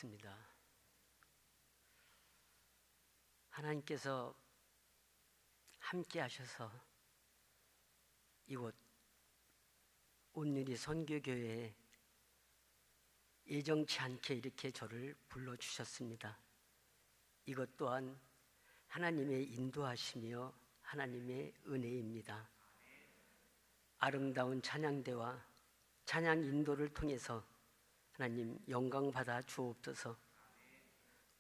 습니다. 하나님께서 함께 하셔서 이곳 온누리 선교교회에 예정치 않게 이렇게 저를 불러주셨습니다. 이것 또한 하나님의 인도하시며 하나님의 은혜입니다. 아름다운 찬양대와 찬양 인도를 통해서 하나님 영광 받아 주옵소서.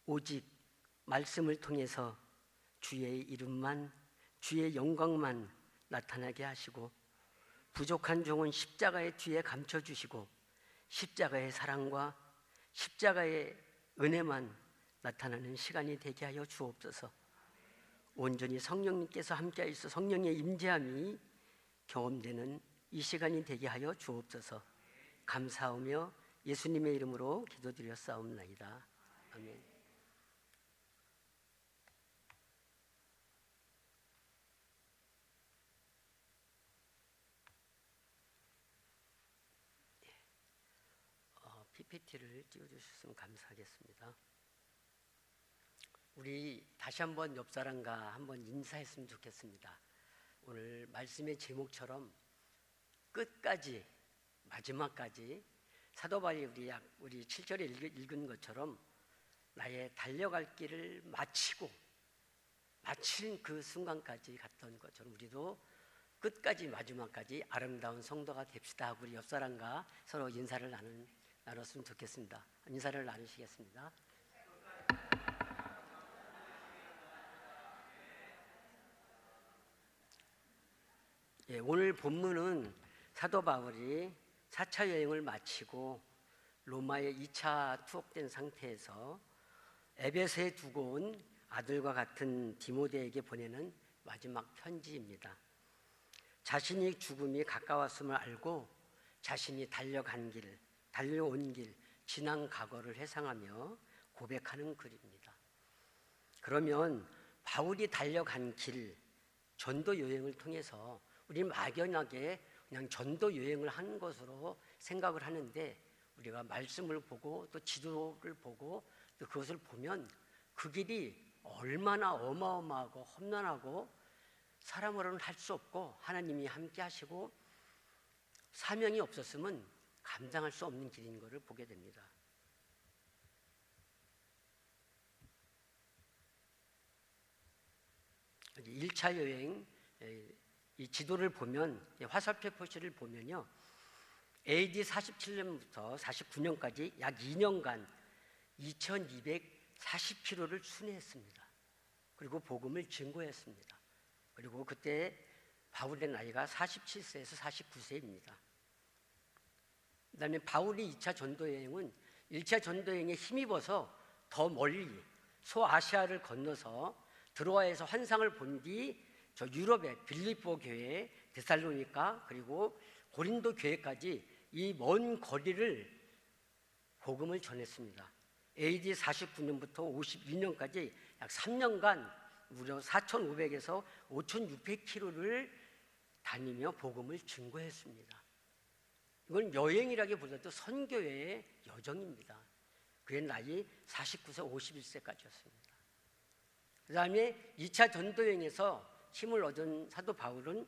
오직 말씀을 통해서 주의 이름만, 주의 영광만 나타나게 하시고, 부족한 종은 십자가의 뒤에 감춰주시고 십자가의 사랑과 십자가의 은혜만 나타나는 시간이 되게 하여 주옵소서. 온전히 성령님께서 함께하셔서 성령의 임재함이 경험되는 이 시간이 되게 하여 주옵소서. 감사하며 예수님의 이름으로 기도드렸사옵나이다. 아멘. PPT를 띄워주셨으면 감사하겠습니다. 우리 다시 한번 옆 사람과 한번 인사했으면 좋겠습니다. 오늘 말씀의 제목처럼 끝까지, 마지막까지 사도 바울이 우리 7절에 읽은 것처럼 나의 달려갈 길을 마친 그 순간까지 갔던 것처럼 우리도 끝까지 마지막까지 아름다운 성도가 됩시다. 우리 옆 사람과 서로 인사를 나눴으면 좋겠습니다. 인사를 나누시겠습니다. 예, 오늘 본문은 사도 바울이 4차 여행을 마치고 로마에 2차 투옥된 상태에서 에베소에 두고 온 아들과 같은 디모데에게 보내는 마지막 편지입니다. 자신이 죽음이 가까웠음을 알고 자신이 달려온 길, 지난 과거를 회상하며 고백하는 글입니다. 그러면 바울이 달려간 길, 전도 여행을 통해서 우리는 막연하게 그냥 전도 여행을 한 것으로 생각을 하는데, 우리가 말씀을 보고 또 지도를 보고 또 그것을 보면 그 길이 얼마나 어마어마하고 험난하고 사람으로는 할 수 없고 하나님이 함께 하시고 사명이 없었으면 감당할 수 없는 길인 것을 보게 됩니다. 이제 1차 여행, 이 지도를 보면, 화살표 표시를 보면요, AD 47년부터 49년까지 약 2년간 2240km를 순회했습니다. 그리고 복음을 증거했습니다. 그리고 그때 바울의 나이가 47세에서 49세입니다. 그 다음에 바울이 2차 전도여행은 1차 전도여행에 힘입어서 더 멀리 소아시아를 건너서 드로아에서 환상을 본 뒤 저 유럽의 빌립보 교회, 데살로니가, 그리고 고린도 교회까지 이 먼 거리를 복음을 전했습니다. AD 49년부터 52년까지 약 3년간 무려 4,500에서 5,600km를 다니며 복음을 증거했습니다. 이건 여행이라기보다도 선교회의 여정입니다. 그의 나이 49세, 51세까지였습니다. 그 다음에 2차 전도여행에서 힘을 얻은 사도 바울은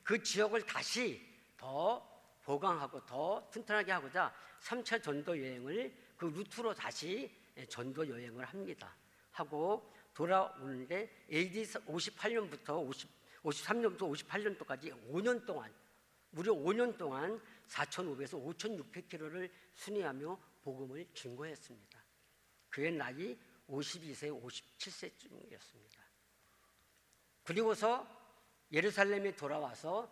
그 지역을 다시 더 보강하고 더 튼튼하게 하고자 3차 전도여행을 그 루트로 다시 전도여행을 합니다. 하고 돌아오는데 AD 53년부터 58년도까지 5년 동안, 무려 5년 동안 4,500에서 5,600km를 순회하며 복음을 증거했습니다. 그의 나이 52세, 57세쯤이었습니다. 그리고서 예루살렘에 돌아와서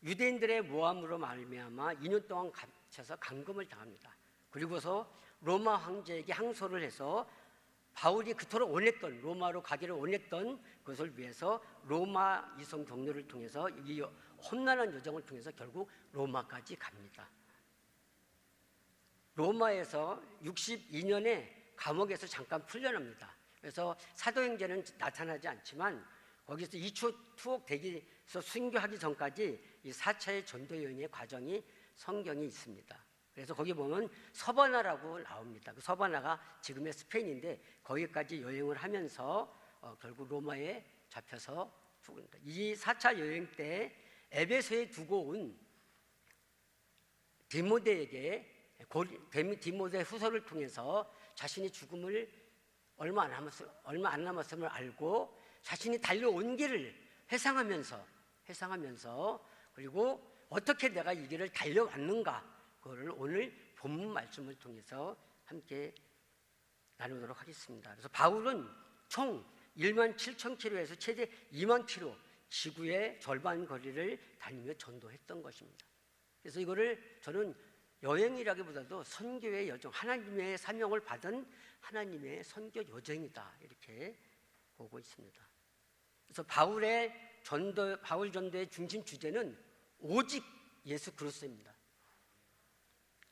유대인들의 모함으로 말미암아 2년 동안 갇혀서 감금을 당합니다. 그리고서 로마 황제에게 항소를 해서 바울이 그토록 원했던, 로마로 가기를 원했던 것을 위해서 로마 이송 경로를 통해서 이 험난한 여정을 통해서 결국 로마까지 갑니다. 로마에서 62년에 감옥에서 잠깐 풀려납니다. 그래서 사도행전은 나타나지 않지만 거기서 2차 투옥되기에서 순교하기 전까지 이 4차의 전도여행의 과정이 성경에 있습니다. 그래서 거기 보면 서바나라고 나옵니다. 그 서바나가 지금의 스페인인데 거기까지 여행을 하면서 결국 로마에 잡혀서 죽습니다. 이 4차 여행 때 에베소에 두고 온 디모데에게 디모데 후서를 통해서 자신이 죽음을 얼마 안 남았음을 알고 자신이 달려온 길을 회상하면서 그리고 어떻게 내가 이 길을 달려왔는가, 그거를 오늘 본문 말씀을 통해서 함께 나누도록 하겠습니다. 그래서 바울은 총 1만 7천 킬로에서 최대 2만 킬로 지구의 절반 거리를 다니며 전도했던 것입니다. 그래서 이거를 저는 여행이라기보다도 선교의 여정, 하나님의 사명을 받은 하나님의 선교 여정이다, 이렇게 보고 있습니다. 그래서 바울 전도의 중심 주제는 오직 예수 그리스도입니다.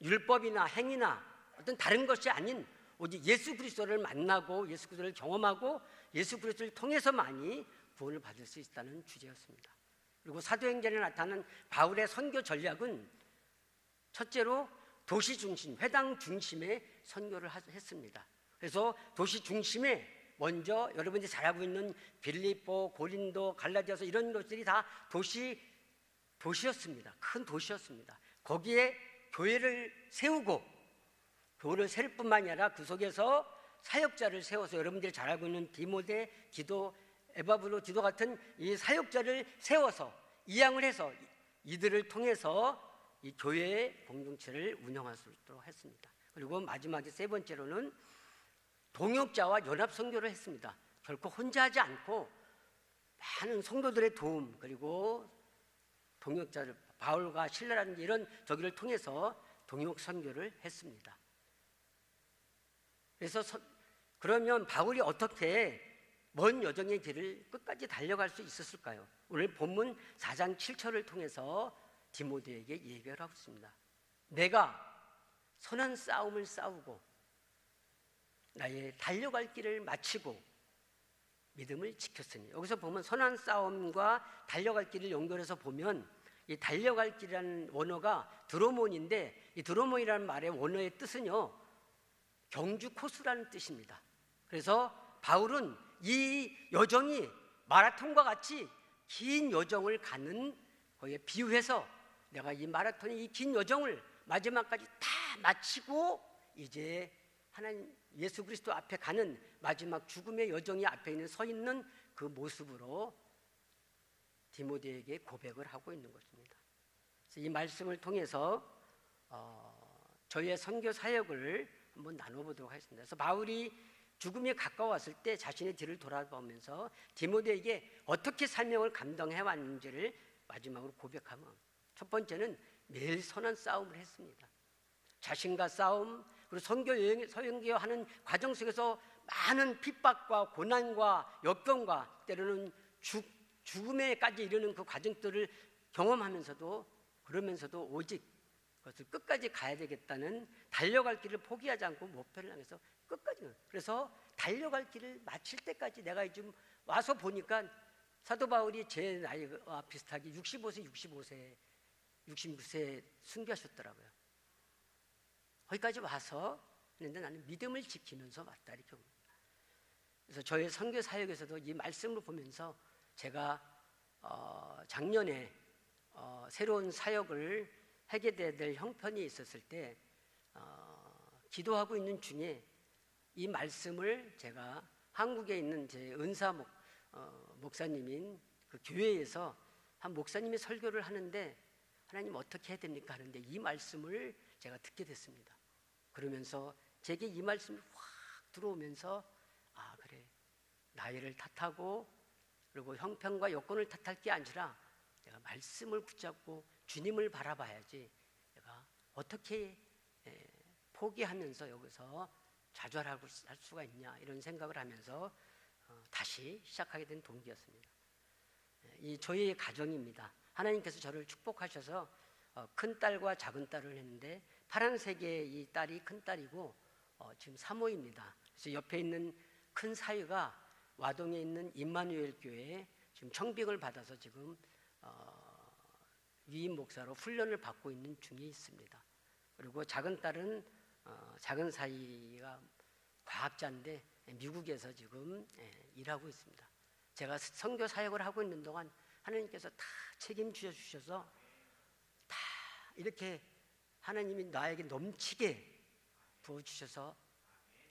율법이나 행위나 어떤 다른 것이 아닌 오직 예수 그리스도를 만나고 예수 그리스도를 경험하고 예수 그리스도를 통해서만이 구원을 받을 수 있다는 주제였습니다. 그리고 사도행전에 나타나는 바울의 선교 전략은 첫째로 도시 중심, 회당 중심의 선교를 했습니다. 그래서 도시 중심에 먼저 여러분들이 잘 알고 있는 빌립보, 고린도, 갈라디아서 이런 것들이 다 도시였습니다. 큰 도시였습니다. 거기에 교회를 세우고 교회를 세울 뿐만이 아니라 그 속에서 사역자를 세워서 여러분들이 잘 알고 있는 디모데, 기도, 에바브로, 디도 같은 이 사역자를 세워서 이양을 해서 이들을 통해서 이 교회의 공동체를 운영할 수 있도록 했습니다. 그리고 마지막에 세 번째로는 동역자와 연합 선교를 했습니다. 결코 혼자 하지 않고 많은 성도들의 도움, 그리고 동역자를 바울과 실라라든지 이런 저기를 통해서 동역 선교를 했습니다. 그래서 그러면 바울이 어떻게 먼 여정의 길을 끝까지 달려갈 수 있었을까요? 오늘 본문 4장 7절을 통해서 디모데에게 얘기를 하고 있습니다. 내가 선한 싸움을 싸우고 나의 달려갈 길을 마치고 믿음을 지켰으니, 여기서 보면 선한 싸움과 달려갈 길을 연결해서 보면 이 달려갈 길이라는 원어가 드로몬인데, 이 드로몬이라는 말의 원어의 뜻은요 경주 코스라는 뜻입니다. 그래서 바울은 이 여정이 마라톤과 같이 긴 여정을 가는 거기에 비유해서 내가 이 마라톤의 이 긴 여정을 마지막까지 다 마치고 이제 하나님 예수 그리스도 앞에 가는 마지막 죽음의 여정이 앞에 서 있는 그 모습으로 디모데에게 고백을 하고 있는 것입니다. 그래서 이 말씀을 통해서 저희의 선교 사역을 한번 나눠보도록 하겠습니다. 그래서 바울이 죽음이 가까웠을 때 자신의 뒤를 돌아보면서 디모데에게 어떻게 사명을 감당해 왔는지를 마지막으로 고백하면, 첫 번째는 매일 선한 싸움을 했습니다. 자신과 싸움, 그리고 선교하는 과정 속에서 많은 핍박과 고난과 역경과 때로는 죽음에까지 이르는 그 과정들을 경험하면서도, 그러면서도 오직 그것을 끝까지 가야 되겠다는 달려갈 길을 포기하지 않고 목표를 향해서 끝까지, 그래서 달려갈 길을 마칠 때까지 내가 지금 와서 보니까 사도 바울이 제 나이와 비슷하게 65세, 66세에 순교하셨더라고요. 거기까지 와서 했는데 나는 믿음을 지키면서 왔다, 이렇게 봅니다. 그래서 저의 선교 사역에서도 이 말씀을 보면서 제가 작년에 새로운 사역을 하게 될 형편이 있었을 때 기도하고 있는 중에 이 말씀을 제가 한국에 있는 제 은사 목사님인 그 교회에서 한 목사님이 설교를 하는데, 하나님 어떻게 해야 됩니까 하는데 이 말씀을 제가 듣게 됐습니다. 그러면서 제게 이 말씀이 확 들어오면서, 아 그래, 나이를 탓하고 그리고 형편과 여건을 탓할 게 아니라 내가 말씀을 붙잡고 주님을 바라봐야지 내가 어떻게 포기하면서 여기서 좌절하고 할 수가 있냐, 이런 생각을 하면서 다시 시작하게 된 동기였습니다. 이 저희의 가정입니다. 하나님께서 저를 축복하셔서 큰딸과 작은딸을 했는데, 파란색의 이 딸이 큰딸이고 지금 사모입니다. 그래서 옆에 있는 큰 사위가 와동에 있는 임마누엘 교회에 지금 청빙을 받아서 지금 위임 목사로 훈련을 받고 있는 중에 있습니다. 그리고 작은 딸은 작은 사이가 과학자인데 미국에서 지금 일하고 있습니다. 제가 선교 사역을 하고 있는 동안 하나님께서 다 책임져 주셔서 다 이렇게 하나님이 나에게 넘치게 부어주셔서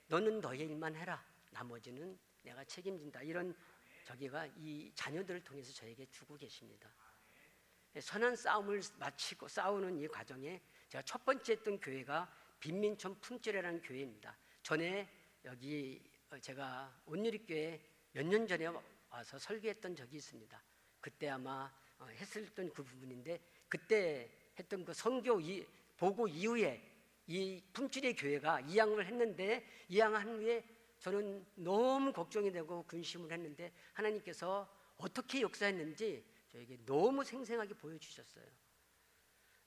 너는 너의 일만 해라, 나머지는 내가 책임진다, 이런 저기가 이 자녀들을 통해서 저에게 주고 계십니다. 선한 싸움을 마치고 싸우는 이 과정에 제가 첫 번째 했던 교회가 빈민촌 품질이라는 교회입니다. 전에 여기 제가 온누리교회 몇 년 전에 와서 설교했던 적이 있습니다. 그때 아마 했었던 그 부분인데, 그때 했던 그 선교 보고 이후에 이 품질의 교회가 이양을 했는데, 이양한 후에 저는 너무 걱정이 되고 근심을 했는데 하나님께서 어떻게 역사했는지 저에게 너무 생생하게 보여주셨어요.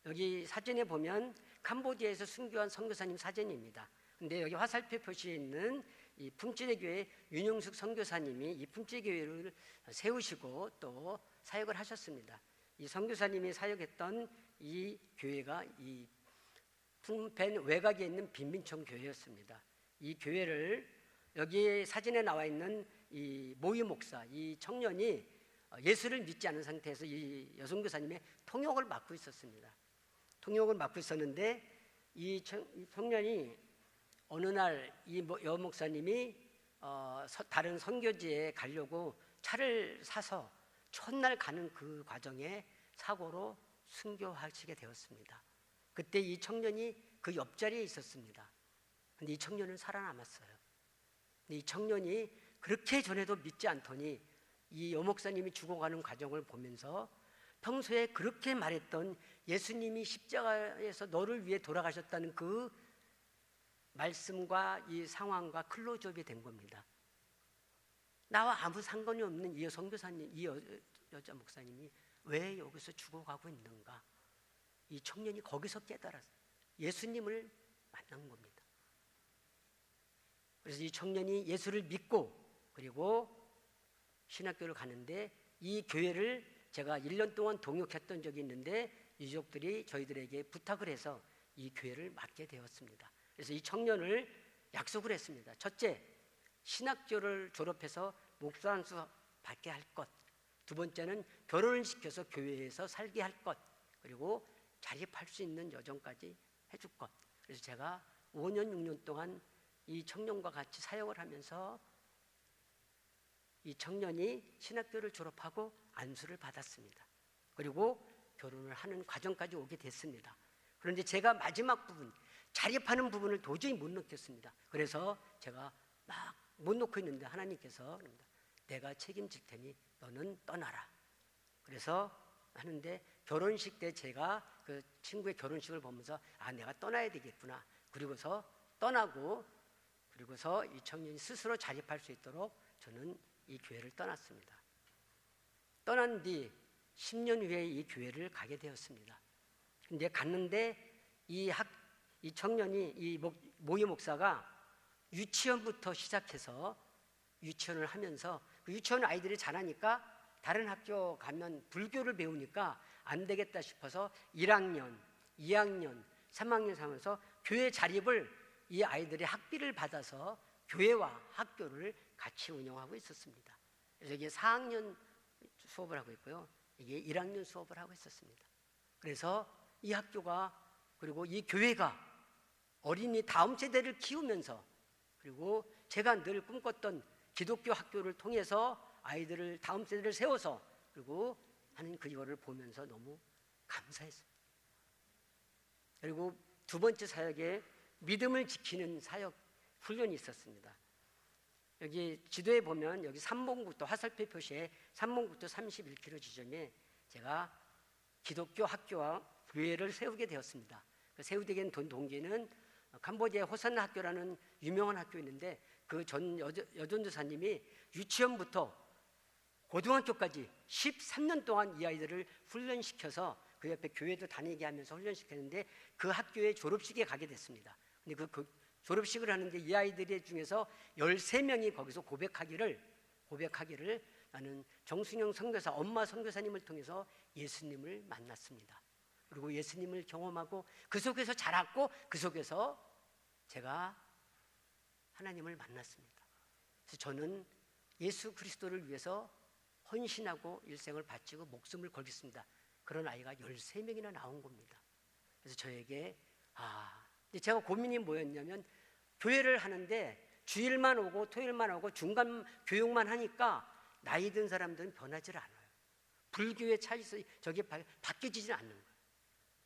여기 사진에 보면 캄보디아에서 순교한 선교사님 사진입니다. 근데 여기 화살표 표시에 있는 이 품질의 교회 윤영숙 선교사님이 이 품질의 교회를 세우시고 또 사역을 하셨습니다. 이 선교사님이 사역했던 이 교회가 이 푸놈펜 외곽에 있는 빈민촌 교회였습니다. 이 교회를 여기 사진에 나와 있는 이 모이 목사, 이 청년이 예수를 믿지 않은 상태에서 이 여선교사님의 통역을 맡고 있었습니다. 통역을 맡고 있었는데 이 청년이 어느 날 이 여 목사님이 다른 선교지에 가려고 차를 사서 첫날 가는 그 과정에 사고로 순교하시게 되었습니다. 그때 이 청년이 그 옆자리에 있었습니다. 근데 이 청년은 살아남았어요. 근데 이 청년이 그렇게 전에도 믿지 않더니 이 여목사님이 죽어가는 과정을 보면서 평소에 그렇게 말했던 예수님이 십자가에서 너를 위해 돌아가셨다는 그 말씀과 이 상황과 클로즈업이 된 겁니다. 나와 아무 상관이 없는 이 선교사님, 이 여자 목사님이 왜 여기서 죽어가고 있는가? 이 청년이 거기서 깨달았어요. 예수님을 만난 겁니다. 그래서 이 청년이 예수를 믿고 그리고 신학교를 가는데, 이 교회를 제가 1년 동안 동역했던 적이 있는데 유족들이 저희들에게 부탁을 해서 이 교회를 맡게 되었습니다. 그래서 이 청년을 약속을 했습니다. 첫째, 신학교를 졸업해서 목사 안수 받게 할 것. 두 번째는 결혼을 시켜서 교회에서 살게 할 것. 그리고 자립할 수 있는 여정까지 해줄 것. 그래서 제가 5년 6년 동안 이 청년과 같이 사역을 하면서 이 청년이 신학교를 졸업하고 안수를 받았습니다. 그리고 결혼을 하는 과정까지 오게 됐습니다. 그런데 제가 마지막 부분, 자립하는 부분을 도저히 못 놓겠습니다. 그래서 제가 막 못 놓고 있는데 하나님께서 내가 책임질 테니 너는 떠나라. 그래서 하는데 결혼식 때 제가 그 친구의 결혼식을 보면서 내가 떠나야 되겠구나. 그리고서 떠나고, 그리고서 이 청년이 스스로 자립할 수 있도록 저는 이 교회를 떠났습니다. 떠난 뒤 10년 후에 이 교회를 가게 되었습니다. 근데 갔는데 이 청년이, 이 모의 목사가 유치원부터 시작해서 유치원을 하면서 그 유치원 아이들이 자라니까 다른 학교 가면 불교를 배우니까 안 되겠다 싶어서 1학년, 2학년, 3학년 하면서 교회 자립을 이 아이들이 학비를 받아서 교회와 학교를 같이 운영하고 있었습니다. 그래서 이게 4학년 수업을 하고 있고요. 이게 1학년 수업을 하고 있었습니다. 그래서 이 학교가, 그리고 이 교회가 어린이 다음 세대를 키우면서, 그리고 제가 늘 꿈꿨던 기독교 학교를 통해서 아이들을, 다음 세대를 세워서 그리고 하는 그거를 보면서 너무 감사했어요. 그리고 두 번째 사역에 믿음을 지키는 사역 훈련이 있었습니다. 여기 지도에 보면 여기 삼봉국도 화살표 표시에 삼봉국도 31km 지점에 제가 기독교 학교와 교회를 세우게 되었습니다. 세우게 된 동기는 캄보디아 호산 학교라는 유명한 학교 있는데, 그 전 여전도사님이 유치원부터 고등학교까지 13년 동안 이 아이들을 훈련시켜서 그 옆에 교회도 다니게 하면서 훈련시켰는데, 그 학교에 졸업식에 가게 됐습니다. 근데 그 졸업식을 하는데 이 아이들 중에서 13명이 거기서 고백하기를 나는 정순영 선교사, 엄마 선교사님을 통해서 예수님을 만났습니다. 그리고 예수님을 경험하고 그 속에서 자랐고 그 속에서 제가 하나님을 만났습니다. 그래서 저는 예수 그리스도를 위해서 헌신하고 일생을 바치고 목숨을 걸겠습니다. 그런 아이가 13명이나 나온 겁니다. 그래서 저에게 제가 고민이 뭐였냐면 교회를 하는데 주일만 오고 토요일만 오고 중간 교육만 하니까 나이 든 사람들은 변하지 않아요. 불교의 차이에서 저게 바뀌지는 않는 거예요.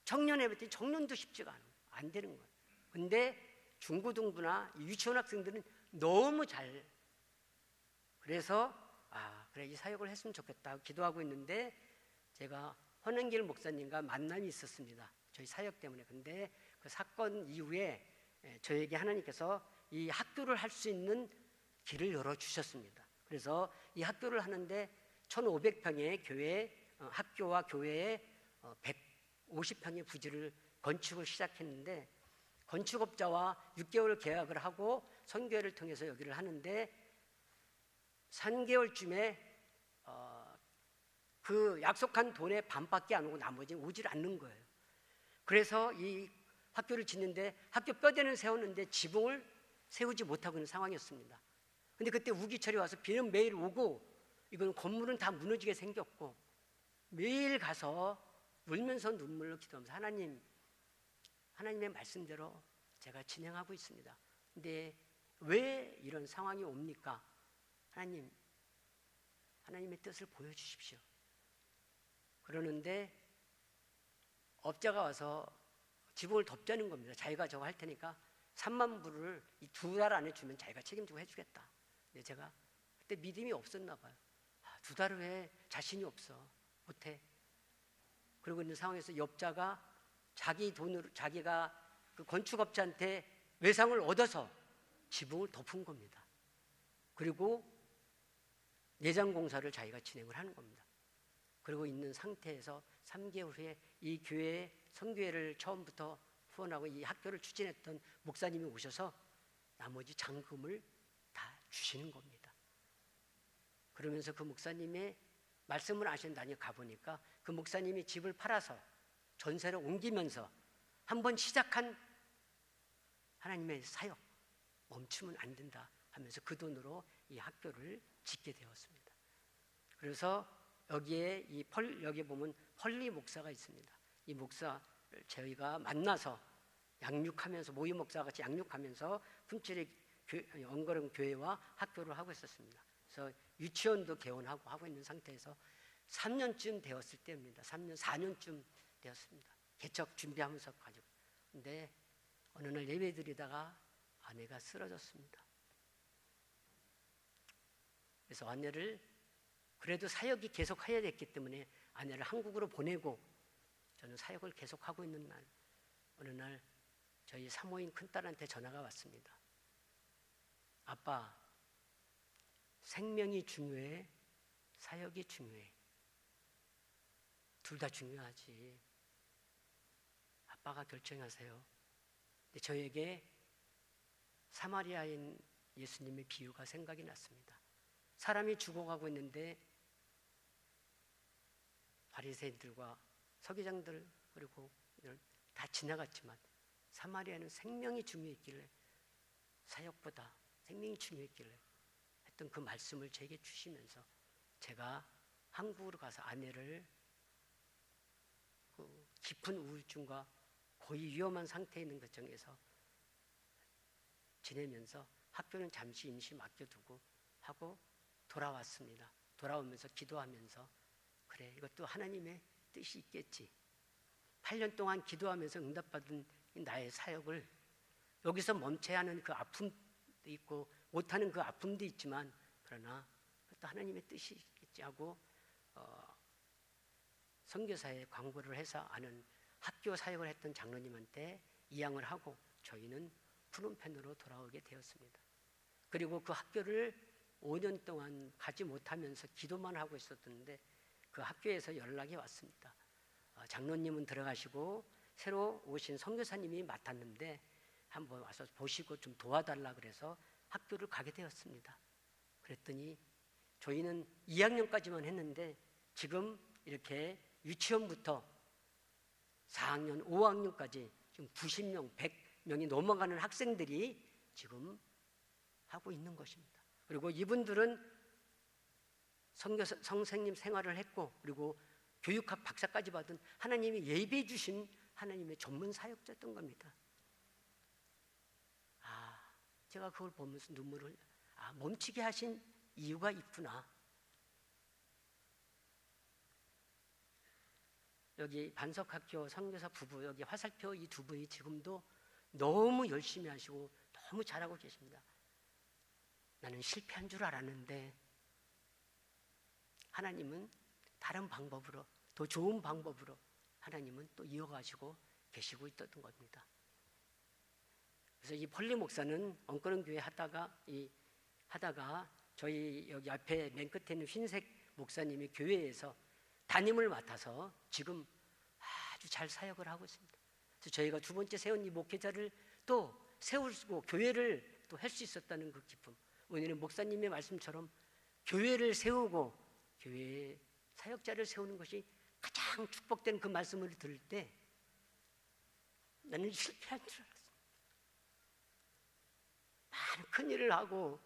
청년에 봤더니 청년도 쉽지가 않아요. 안 되는 거예요. 근데 중고등부나 유치원 학생들은 너무 잘, 그래서 그래 이 사역을 했으면 좋겠다 기도하고 있는데 제가 헌은길 목사님과 만남이 있었습니다. 저희 사역 때문에. 근데 그 사건 이후에 저에게 하나님께서 이 학교를 할 수 있는 길을 열어주셨습니다. 그래서 이 학교를 하는데 1500평의 교회, 학교와 교회에 150평의 부지를 건축을 시작했는데 건축업자와 6개월 계약을 하고 선교회를 통해서 여기를 하는데 3개월쯤에 그 약속한 돈의 반밖에 안 오고 나머지는 오질 않는 거예요. 그래서 이 학교를 짓는데 학교 뼈대는 세웠는데 지붕을 세우지 못하고 있는 상황이었습니다. 근데 그때 우기철이 와서 비는 매일 오고 이건 건물은 다 무너지게 생겼고 매일 가서 울면서 눈물로 기도하면서 하나님의 말씀대로 제가 진행하고 있습니다. 근데 왜 이런 상황이 옵니까? 하나님의 뜻을 보여주십시오. 그러는데 업자가 와서 지붕을 덮자는 겁니다. 자기가 저거 할 테니까 3만 불을 이 2달 안에 주면 자기가 책임지고 해주겠다. 근데 제가 그때 믿음이 없었나 봐요. 2달 후에 자신이 없어. 못해. 그러고 있는 상황에서 업자가 자기 돈으로 자기가 그 건축업자한테 외상을 얻어서 지붕을 덮은 겁니다. 그리고 내장 공사를 자기가 진행을 하는 겁니다. 그러고 있는 상태에서 3개월 후에 이 교회에 선교회를 처음부터 후원하고 이 학교를 추진했던 목사님이 오셔서 나머지 잔금을 다 주시는 겁니다. 그러면서 그 목사님의 말씀을 아신다니 가보니까 그 목사님이 집을 팔아서 전세로 옮기면서 한번 시작한 하나님의 사역 멈추면 안 된다 하면서 그 돈으로 이 학교를 짓게 되었습니다. 그래서 여기에 여기 보면 펄리 목사가 있습니다. 이 목사를 저희가 만나서 양육하면서 모임 목사 같이 양육하면서 품질의 엉거른 교회와 학교를 하고 있었습니다. 그래서 유치원도 개원하고 하고 있는 상태에서 3년쯤 되었을 때입니다. 3년, 4년쯤 되었습니다. 개척 준비하면서 가지고. 근데 어느 날 예배 드리다가 아내가 쓰러졌습니다. 그래서 아내를 그래도 사역이 계속 해야 됐기 때문에 아내를 한국으로 보내고 저는 사역을 계속하고 있는 날 어느 날 저희 사모인 큰딸한테 전화가 왔습니다. 아빠, 생명이 중요해? 사역이 중요해? 둘 다 중요하지. 아빠가 결정하세요. 근데 저에게 사마리아인 예수님의 비유가 생각이 났습니다. 사람이 죽어가고 있는데 바리새인들과 서기장들 그리고 다 지나갔지만 사마리아는 생명이 중요했길래 사역보다 생명이 중요했길래 했던 그 말씀을 제게 주시면서 제가 한국으로 가서 아내를 그 깊은 우울증과 거의 위험한 상태에 있는 과정에서 지내면서 학교는 잠시 임시 맡겨두고 하고 돌아왔습니다. 돌아오면서 기도하면서 그래 이것도 하나님의 뜻이 있겠지. 8년 동안 기도하면서 응답받은 나의 사역을 여기서 멈춰야 하는 그 아픔도 있고 못하는 그 아픔도 있지만 그러나 그것도 하나님의 뜻이 있겠지 하고 선교사에 광고를 해서 아는 학교 사역을 했던 장로님한테 이양을 하고 저희는 푸놈펜으로 돌아오게 되었습니다. 그리고 그 학교를 5년 동안 가지 못하면서 기도만 하고 있었는데 그 학교에서 연락이 왔습니다. 장로님은 들어가시고 새로 오신 선교사님이 맡았는데 한번 와서 보시고 좀 도와달라 그래서 학교를 가게 되었습니다. 그랬더니 저희는 2학년까지만 했는데 지금 이렇게 유치원부터 4학년, 5학년까지 지금 90명, 100명이 넘어가는 학생들이 지금 하고 있는 것입니다. 그리고 이분들은 선생님 생활을 했고, 그리고 교육학 박사까지 받은 하나님이 예비해 주신 하나님의 전문 사역자였던 겁니다. 제가 그걸 보면서 눈물을 멈추게 하신 이유가 있구나. 여기 반석학교 선교사 부부, 여기 화살표 이 두 분이 지금도 너무 열심히 하시고 너무 잘하고 계십니다. 나는 실패한 줄 알았는데 하나님은 다른 방법으로, 더 좋은 방법으로 하나님은 또 이어가시고 계시고 있던 겁니다. 그래서 이 폴리 목사는 엉끄는 교회 하다가 저희 여기 앞에 맨 끝에 있는 흰색 목사님이 교회에서 담임을 맡아서 지금 아주 잘 사역을 하고 있습니다. 그래서 저희가 두 번째 세운 이 목회자를 또 세우고 교회를 또 할 수 있었다는 그 기쁨. 오늘은 목사님의 말씀처럼 교회를 세우고 교회의 사역자를 세우는 것이 가장 축복된 그 말씀을 들을 때 나는 실패한 줄 알았습니다. 많은 큰 일을 하고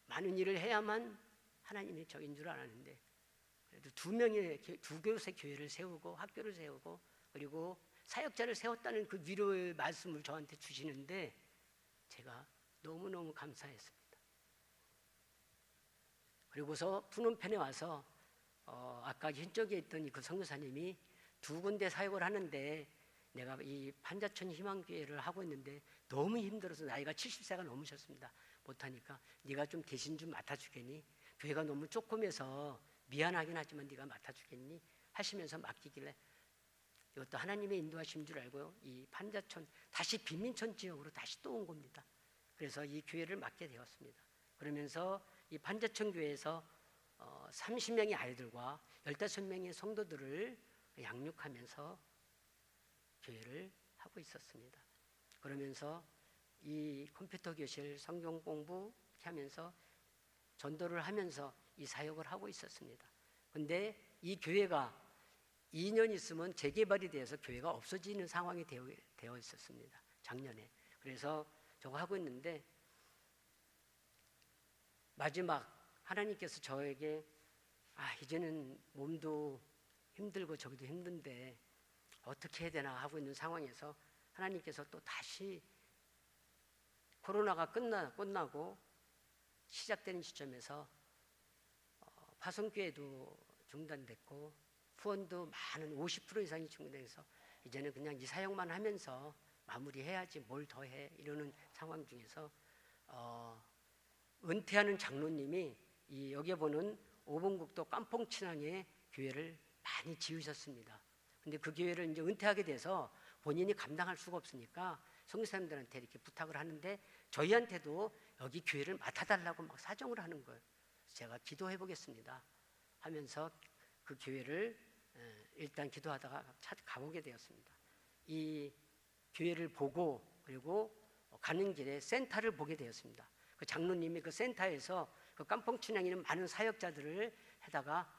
많은 일을 해야만 하나님의 적인 줄 알았는데, 그래도 두 곳의 교회를 세우고 학교를 세우고 그리고 사역자를 세웠다는 그 위로의 말씀을 저한테 주시는데 제가 너무너무 감사했습니다. 그리고서 푸놈펜에 와서 아까 왼쪽에 있던 그 선교사님이 두 군데 사역을 하는데 내가 이 판자촌 희망교회를 하고 있는데 너무 힘들어서 나이가 70세가 넘으셨습니다. 못하니까 네가 좀 대신 좀 맡아주겠니? 교회가 너무 조그매서 미안하긴 하지만 네가 맡아주겠니? 하시면서 맡기길래 이것도 하나님의 인도하신 줄 알고요. 이 판자촌 다시 빈민촌 지역으로 다시 또 온 겁니다. 그래서 이 교회를 맡게 되었습니다. 그러면서 이 판자촌 교회에서 30명의 아이들과 15명의 성도들을 양육하면서 교회를 하고 있었습니다. 그러면서 이 컴퓨터 교실 성경 공부 하면서 전도를 하면서 이 사역을 하고 있었습니다. 근데 이 교회가 2년 있으면 재개발이 돼서 교회가 없어지는 상황이 되어 있었습니다. 작년에. 그래서 저거 하고 있는데 마지막 하나님께서 저에게 이제는 몸도 힘들고 저기도 힘든데 어떻게 해야 되나 하고 있는 상황에서 하나님께서 또 다시 코로나가 끝나고 시작되는 시점에서 파송교회도 중단됐고 후원도 많은 50% 이상이 중단돼서 이제는 그냥 이 사역만 하면서 마무리해야지 뭘 더 해 이러는 상황 중에서 은퇴하는 장로님이 이 여기에 보는 오봉국도 깜봉친항에 교회를 많이 지으셨습니다. 근데 그 교회를 이제 은퇴하게 돼서 본인이 감당할 수가 없으니까 선교사님들한테 이렇게 부탁을 하는데 저희한테도 여기 교회를 맡아달라고 막 사정을 하는 거예요. 제가 기도해 보겠습니다 하면서 그 교회를 일단 기도하다가 가보게 되었습니다. 이 교회를 보고 그리고 가는 길에 센터를 보게 되었습니다. 그 장로님이 그 센터에서 그 깜봉춘향에 있는 많은 사역자들을 해다가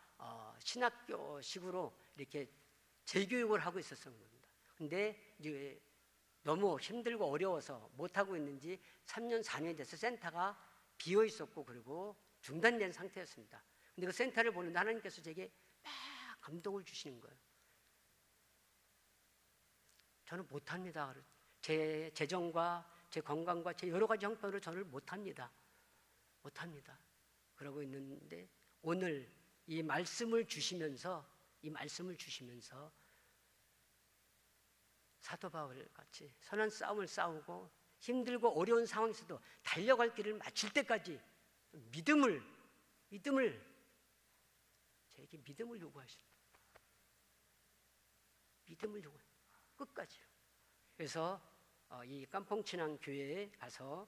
신학교식으로 이렇게 재교육을 하고 있었던 겁니다. 근데 이제 너무 힘들고 어려워서 못하고 있는지 3년, 4년이 돼서 센터가 비어 있었고 그리고 중단된 상태였습니다. 근데 그 센터를 보는데 하나님께서 제게 막 감동을 주시는 거예요. 저는 못합니다. 제 재정과 제 건강과 제 여러 가지 형편으로 저를 못합니다. 그러고 있는데 오늘 이 말씀을 주시면서 사도 바울 같이 선한 싸움을 싸우고 힘들고 어려운 상황에서도 달려갈 길을 마칠 때까지 믿음을 제게 믿음을 요구하십니다. 믿음을 요구해요. 끝까지요. 그래서 이 깜봉친항 교회에 가서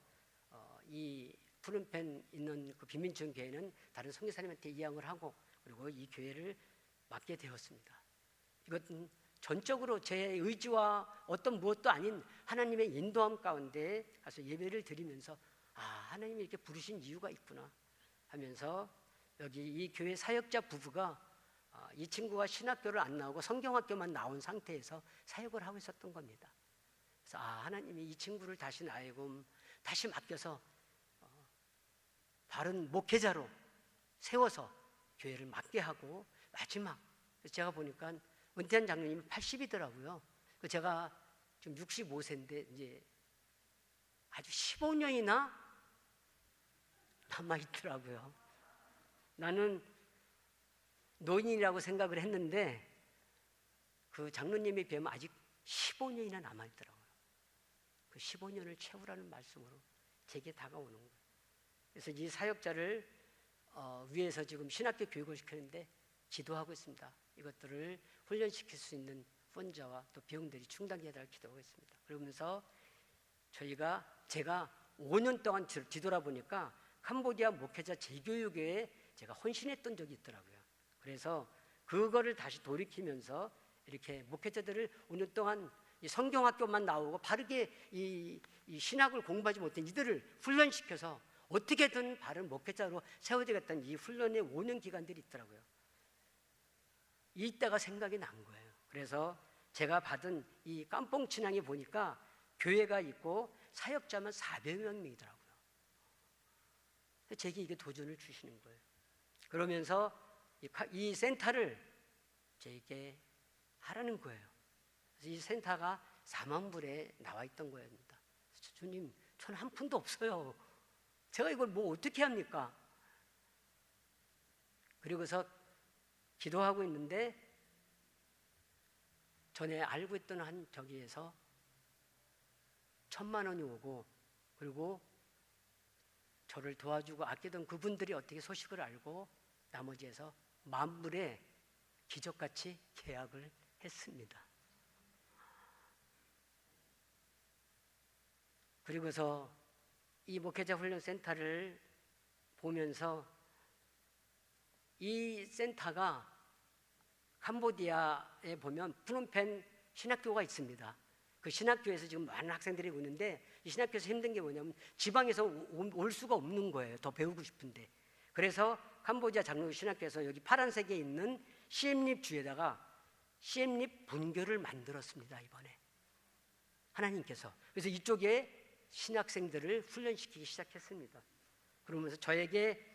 이 푸른펜 있는 그 빈민촌 교회는 다른 선교사님한테 이양을 하고 그리고 이 교회를 맡게 되었습니다. 이것은 전적으로 제 의지와 어떤 무엇도 아닌 하나님의 인도함 가운데 가서 예배를 드리면서 하나님이 이렇게 부르신 이유가 있구나 하면서 여기 이 교회 사역자 부부가 이 친구가 신학교를 안 나오고 성경학교만 나온 상태에서 사역을 하고 있었던 겁니다. 그래서 하나님이 이 친구를 다시 나에게 다시 맡겨서 바른 목회자로 세워서 교회를 맡게 하고 마지막 제가 보니까 은퇴한 장로님이 80이더라고요. 제가 지금 65세인데 이제 아주 15년이나 남아있더라고요. 나는 노인이라고 생각을 했는데 그 장로님에 비하면 아직 15년이나 남아있더라고요. 그 15년을 채우라는 말씀으로 제게 다가오는 거예요. 그래서 이 사역자를 위해서 지금 신학교 교육을 시키는데 지도하고 있습니다. 이것들을 훈련시킬 수 있는 펀드와 또 비용들이 충당되게 해달라고 기도하고 있습니다. 그러면서 제가 5년 동안 뒤돌아보니까 캄보디아 목회자 재교육에 제가 헌신했던 적이 있더라고요. 그래서 그거를 다시 돌이키면서 이렇게 목회자들을 5년 동안 이 성경학교만 나오고 바르게 이 신학을 공부하지 못한 이들을 훈련시켜서 어떻게든 바른 목회자로 세워야겠다는 이 훈련의 5년 기간들이 있더라고요. 이때가 생각이 난 거예요. 그래서 제가 받은 이 깜뽕 친양에 보니까 교회가 있고 사역자만 400여 명이더라고요. 제게 이게 도전을 주시는 거예요. 그러면서 이 센터를 제게 하라는 거예요. 그래서 이 센터가 4만 불에 나와 있던 거였습니다. 주님, 저는 한 푼도 없어요. 제가 이걸 뭐 어떻게 합니까? 그리고서 기도하고 있는데 전에 알고 있던 한 저기에서 1,000만 원이 오고 그리고 저를 도와주고 아끼던 그분들이 어떻게 소식을 알고 나머지에서 10,000불에 기적같이 계약을 했습니다. 그리고서 이 목회자 훈련 센터를 보면서 이 센터가 캄보디아에 보면 프놈펜 신학교가 있습니다. 그 신학교에서 지금 많은 학생들이 오는데 이 신학교에서 힘든 게 뭐냐면 지방에서 올 수가 없는 거예요. 더 배우고 싶은데. 그래서 캄보디아 장로 신학교에서 여기 파란색에 있는 시엠립 주에다가 시엠립 분교를 만들었습니다. 이번에 하나님께서. 그래서 이쪽에 신학생들을 훈련시키기 시작했습니다. 그러면서 저에게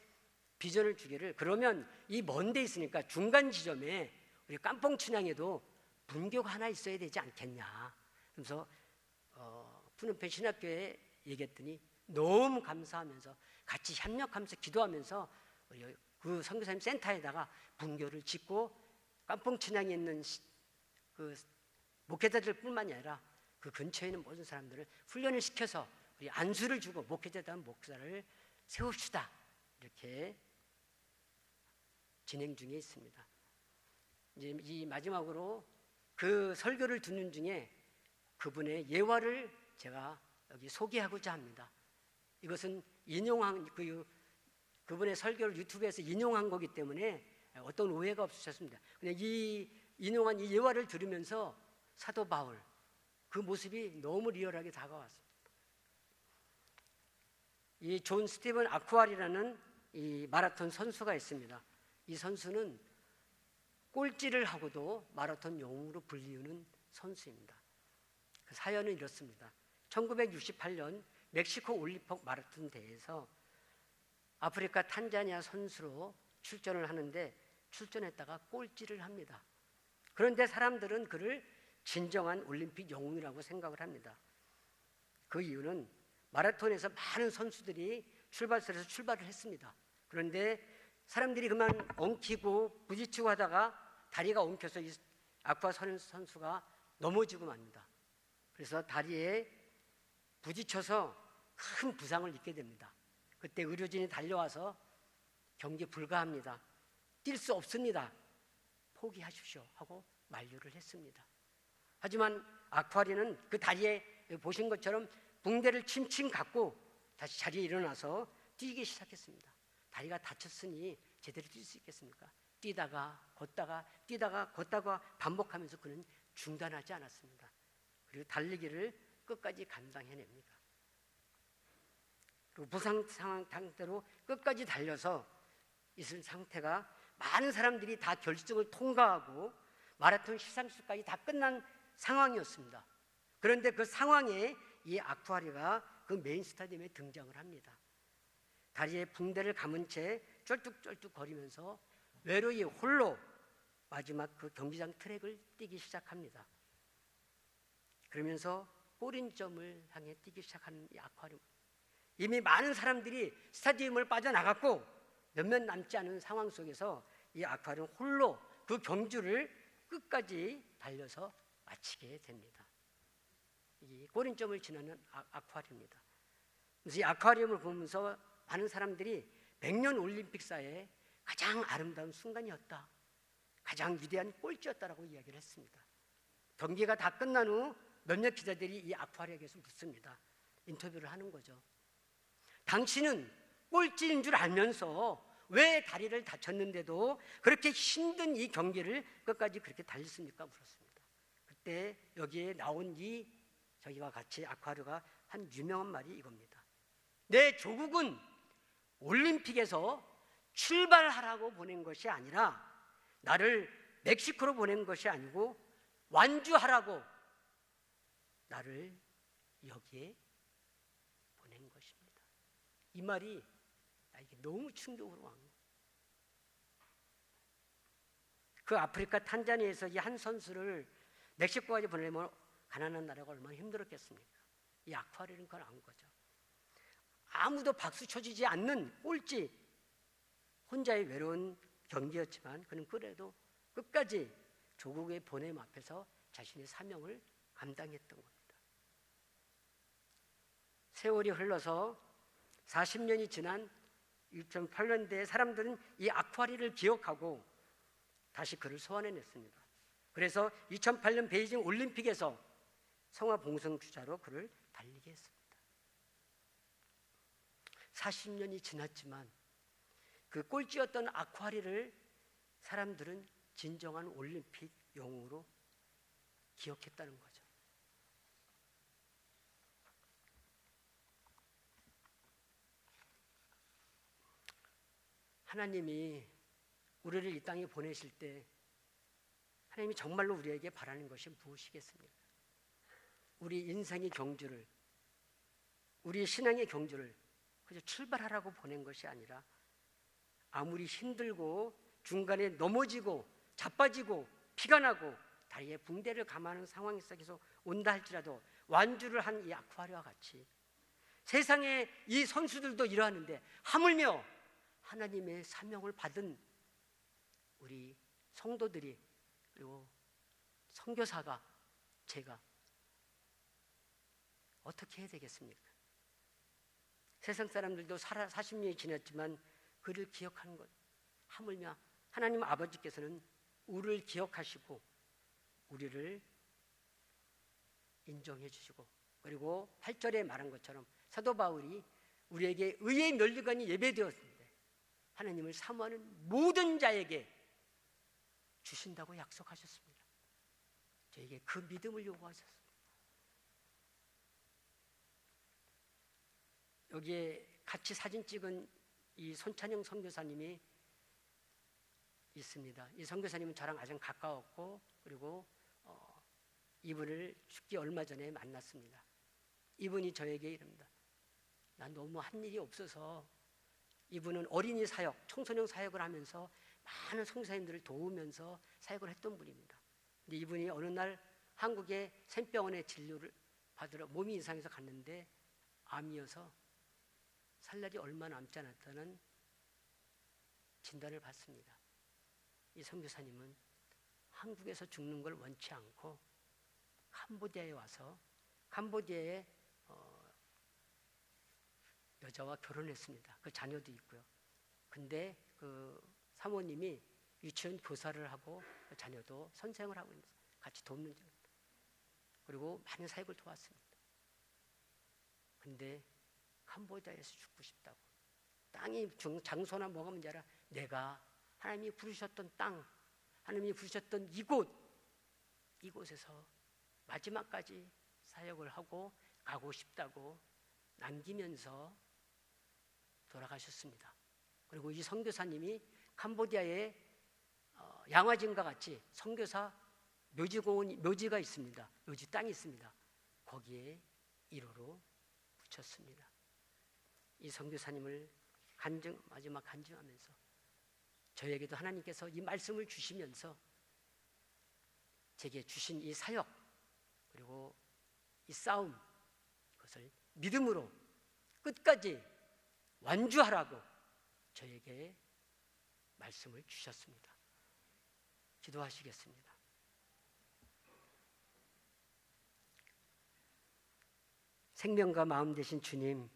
비전을 주기를 그러면 이 먼 데 있으니까 중간 지점에 우리 깜뽕 춘향에도 분교가 하나 있어야 되지 않겠냐. 그래서 푸놈펜 신학교에 얘기했더니 너무 감사하면서 같이 협력하면서 기도하면서 우리 그 선교사님 센터에다가 분교를 짓고 깜뽕 춘향에 있는 그 목회자들뿐만이 아니라 그 근처에 있는 모든 사람들을 훈련을 시켜서 우리 안수를 주고 목회자다운 목사를 세웁시다. 이렇게 진행 중에 있습니다. 이제 이 마지막으로 그 설교를 듣는 중에 그분의 예화를 제가 여기 소개하고자 합니다. 이것은 인용한 그분의 설교를 유튜브에서 인용한 거기 때문에 어떤 오해가 없으셨습니다. 근데 이 인용한 이 예화를 들으면서 사도 바울 그 모습이 너무 리얼하게 다가왔습니다. 이 존 스티븐 아쿠알이라는 이 마라톤 선수가 있습니다. 이 선수는 꼴찌를 하고도 마라톤 영웅으로 불리우는 선수입니다. 그 사연은 이렇습니다. 1968년 멕시코 올림픽 마라톤 대회에서 아프리카 탄자니아 선수로 출전을 하는데 출전했다가 꼴찌를 합니다. 그런데 사람들은 그를 진정한 올림픽 영웅이라고 생각을 합니다. 그 이유는 마라톤에서 많은 선수들이 출발선에서 출발을 했습니다. 그런데 사람들이 그만 엉키고 부딪히고 하다가 다리가 엉켜서 이 아쿠아 선수가 넘어지고 맙니다. 그래서 다리에 부딪혀서 큰 부상을 입게 됩니다. 그때 의료진이 달려와서 경기 불가합니다. 뛸 수 없습니다. 포기하십시오 하고 만류를 했습니다. 하지만 아쿠아리는 그 다리에 보신 것처럼 붕대를 칭칭 감고 다시 자리에 일어나서 뛰기 시작했습니다. 다리가 다쳤으니 제대로 뛸 수 있겠습니까? 뛰다가 걷다가 반복하면서 그는 중단하지 않았습니다. 그리고 달리기를 끝까지 감당해냅니다. 그리고 부상 상태로 끝까지 달려서 있을 상태가 많은 사람들이 다 결승을 통과하고 마라톤 시상식까지 다 끝난 상황이었습니다. 그런데 그 상황에 이 아쿠아리가 그 메인 스타디움에 등장을 합니다. 다리에 붕대를 감은 채 쩔뚝쩔뚝 거리면서 외로이 홀로 마지막 그 경기장 트랙을 뛰기 시작합니다. 그러면서 꼬린점을 향해 뛰기 시작하는 이 아쿠아리움. 이미 많은 사람들이 스타디움을 빠져나갔고 몇몇 남지 않은 상황 속에서 이 아쿠아리움 홀로 그 경주를 끝까지 달려서 마치게 됩니다. 이 꼬린점을 지나는 아쿠아리움입니다. 그래서 이 아쿠아리움을 보면서 많은 사람들이 100년 올림픽사에 가장 아름다운 순간이었다, 가장 위대한 꼴찌였다라고 이야기를 했습니다. 경기가 다 끝난 후 몇몇 기자들이 이 아쿠아리움에서 묻습니다. 인터뷰를 하는 거죠. 당신은 꼴찌인 줄 알면서 왜 다리를 다쳤는데도 그렇게 힘든 이 경기를 끝까지 그렇게 달렸습니까? 물었습니다. 그때 여기에 나온 저희와 같이 아쿠아리오가 한 유명한 말이 이겁니다. 내 조국은 올림픽에서 출발하라고 보낸 것이 아니라 나를 멕시코로 보낸 것이 아니고 완주하라고 나를 여기에 보낸 것입니다. 이 말이 나에게 너무 충격으로 온 거예요. 그 아프리카 탄자니아에서 이 한 선수를 멕시코까지 보내려면 가난한 나라가 얼마나 힘들었겠습니까? 이 아쿠아리오는 그걸 안 거죠. 아무도 박수 쳐주지 않는 꼴찌, 혼자의 외로운 경기였지만 그는 그래도 끝까지 조국의 보냄 앞에서 자신의 사명을 감당했던 겁니다. 세월이 흘러서 40년이 지난 2008년대에 사람들은 이 아쿠아리를 기억하고 다시 그를 소환해냈습니다. 그래서 2008년 베이징 올림픽에서 성화봉송 주자로 그를 달리게 했습니다. 40년이 지났지만 그 꼴찌였던 아쿠아리를 사람들은 진정한 올림픽 영웅으로 기억했다는 거죠. 하나님이 우리를 이 땅에 보내실 때 하나님이 정말로 우리에게 바라는 것이 무엇이겠습니까? 우리 인생의 경주를, 우리 신앙의 경주를 그저 출발하라고 보낸 것이 아니라 아무리 힘들고 중간에 넘어지고 자빠지고 피가 나고 다리에 붕대를 감아는 상황 속에서 온다 할지라도 완주를 한 이 아쿠아리오와 같이 세상에 이 선수들도 이러하는데 하물며 하나님의 사명을 받은 우리 성도들이 그리고 선교사가 제가 어떻게 해야 되겠습니까? 세상 사람들도 40년이 지났지만 그를 기억하는 것, 하물며 하나님 아버지께서는 우리를 기억하시고 우리를 인정해 주시고, 그리고 8절에 말한 것처럼 사도 바울이 우리에게 의의 면류관이 예배되었는데 하나님을 사모하는 모든 자에게 주신다고 약속하셨습니다. 저에게 그 믿음을 요구하셨습니다. 여기에 같이 사진 찍은 이 손찬영 선교사님이 있습니다. 이 선교사님은 저랑 아주 가까웠고 그리고 이분을 죽기 얼마 전에 만났습니다. 이분이 저에게 이릅니다. 난 너무 한 일이 없어서, 이분은 어린이 사역, 청소년 사역을 하면서 많은 선교사님들을 도우면서 사역을 했던 분입니다. 근데 이분이 어느 날 한국의 샘병원에 진료를 받으러 몸이 이상해서 갔는데 암이어서 살 날이 얼마 남지 않았다는 진단을 받습니다. 이 선교사님은 한국에서 죽는 걸 원치 않고 캄보디아에 와서 캄보디아의 여자와 결혼했습니다. 그 자녀도 있고요. 근데 그 사모님이 유치원 교사를 하고 그 자녀도 선생을 하고 있는, 같이 돕는 중입니다. 그리고 많은 사역을 도왔습니다. 근데 캄보디아에서 죽고 싶다고, 땅이 장소나 뭐가 문제 아니라 내가 하나님이 부르셨던 땅, 하나님이 부르셨던 이곳에서 마지막까지 사역을 하고 가고 싶다고 남기면서 돌아가셨습니다. 그리고 이 선교사님이 캄보디아에 양화진과 같이 선교사 묘지가 있습니다. 묘지 땅이 있습니다. 거기에 1호로 붙였습니다. 이 선교사님을 마지막 간증하면서 저에게도 하나님께서 이 말씀을 주시면서 제게 주신 이 사역 그리고 이 싸움, 그것을 믿음으로 끝까지 완주하라고 저에게 말씀을 주셨습니다. 기도하시겠습니다. 생명과 마음 되신 주님,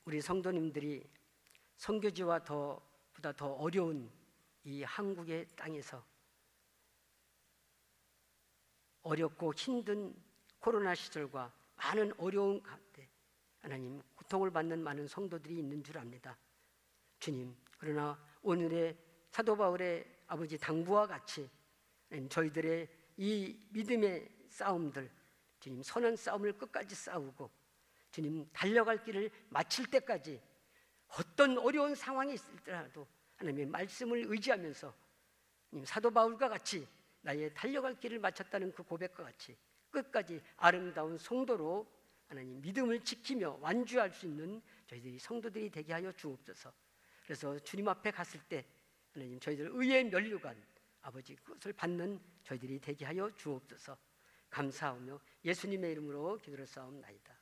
우리 성도님들이 선교지와 보다 더 어려운 이 한국의 땅에서 어렵고 힘든 코로나 시절과 많은 어려움 가운데 하나님 고통을 받는 많은 성도들이 있는 줄 압니다. 주님, 그러나 오늘의 사도 바울의 아버지 당부와 같이 저희들의 이 믿음의 싸움들, 주님 선한 싸움을 끝까지 싸우고 주님 달려갈 길을 마칠 때까지 어떤 어려운 상황이 있을지라도 하나님의 말씀을 의지하면서 사도 바울과 같이 나의 달려갈 길을 마쳤다는 그 고백과 같이 끝까지 아름다운 성도로 하나님 믿음을 지키며 완주할 수 있는 저희들이 성도들이 되게 하여 주옵소서. 그래서 주님 앞에 갔을 때 하나님 저희들 의의 면류관 아버지 그것을 받는 저희들이 되게 하여 주옵소서. 감사하며 예수님의 이름으로 기도를 싸움나이다.